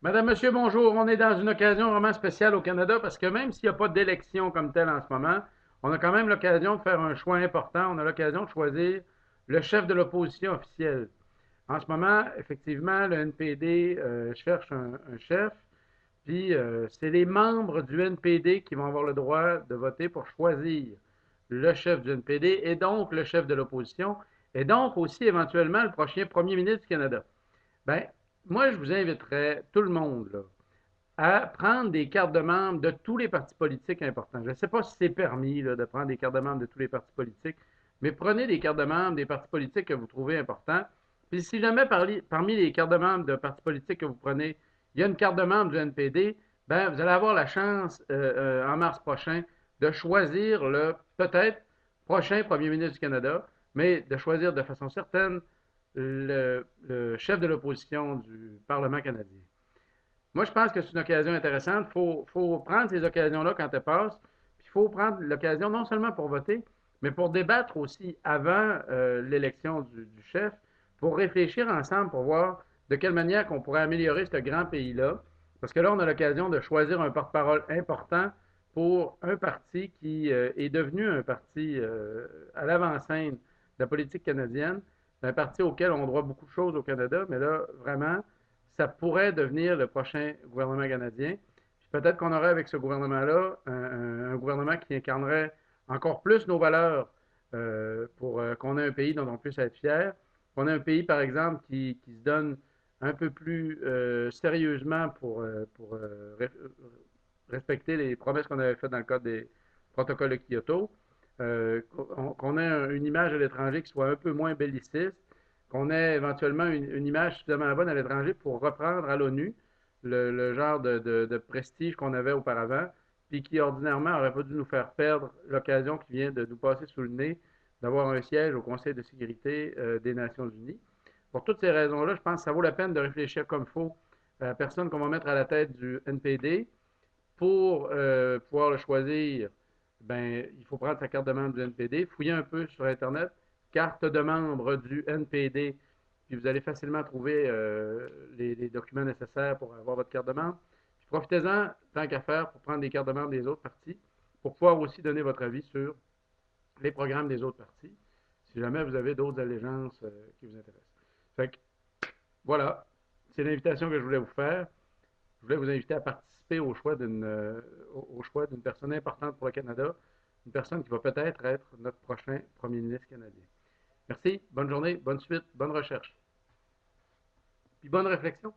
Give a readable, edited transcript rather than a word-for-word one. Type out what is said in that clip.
Madame, Monsieur, bonjour. On est dans une occasion vraiment spéciale au Canada parce que même s'il n'y a pas d'élection comme telle en ce moment, on a quand même l'occasion de faire un choix important. On a l'occasion de choisir le chef de l'opposition officielle. En ce moment, effectivement, le NPD cherche un chef, puis c'est les membres du NPD qui vont avoir le droit de voter pour choisir le chef du NPD et donc le chef de l'opposition et donc aussi éventuellement le prochain premier ministre du Canada. Ben, moi, je vous inviterais, tout le monde, là, à prendre des cartes de membres de tous les partis politiques importants. Je ne sais pas si c'est permis là, de prendre des cartes de membres de tous les partis politiques, mais prenez des cartes de membres des partis politiques que vous trouvez importants. Puis si jamais parmi les cartes de membres de partis politiques que vous prenez, il y a une carte de membre du NPD, ben, vous allez avoir la chance en mars prochain de choisir le peut-être prochain premier ministre du Canada, mais de choisir de façon certaine le chef de l'opposition du Parlement canadien. Moi, je pense que c'est une occasion intéressante. Il faut prendre ces occasions-là quand elles passent. Puis il faut prendre l'occasion non seulement pour voter, mais pour débattre aussi avant l'élection du chef, pour réfléchir ensemble, pour voir de quelle manière qu'on pourrait améliorer ce grand pays-là. Parce que là, on a l'occasion de choisir un porte-parole important pour un parti qui est devenu un parti à l'avant-scène de la politique canadienne. C'est un parti auquel on doit beaucoup de choses au Canada, mais là, vraiment, ça pourrait devenir le prochain gouvernement canadien. Puis peut-être qu'on aurait avec ce gouvernement-là un gouvernement qui incarnerait encore plus nos valeurs pour qu'on ait un pays dont on puisse être fier. Qu'on ait un pays, par exemple, qui se donne un peu plus sérieusement pour respecter les promesses qu'on avait faites dans le cadre des protocoles de Kyoto. Qu'on ait une image à l'étranger qui soit un peu moins belliciste, qu'on ait éventuellement une image suffisamment bonne à l'étranger pour reprendre à l'ONU le genre de prestige qu'on avait auparavant, puis qui ordinairement n'aurait pas dû nous faire perdre l'occasion qui vient de nous passer sous le nez d'avoir un siège au Conseil de sécurité des Nations Unies. Pour toutes ces raisons-là, je pense que ça vaut la peine de réfléchir comme il faut à la personne qu'on va mettre à la tête du NPD. Pour pouvoir le choisir, ben, il faut prendre sa carte de membre du NPD, fouiller un peu sur Internet, carte de membre du NPD, puis vous allez facilement trouver les documents nécessaires pour avoir votre carte de membre. Puis profitez-en, tant qu'à faire, pour prendre des cartes de membre des autres partis, pour pouvoir aussi donner votre avis sur les programmes des autres partis, si jamais vous avez d'autres allégeances qui vous intéressent. Fait que, voilà, c'est l'invitation que je voulais vous faire. Je voulais vous inviter à participer au choix d'une personne importante pour le Canada, une personne qui va peut-être être notre prochain premier ministre canadien. Merci, bonne journée, bonne suite, bonne recherche. Puis bonne réflexion.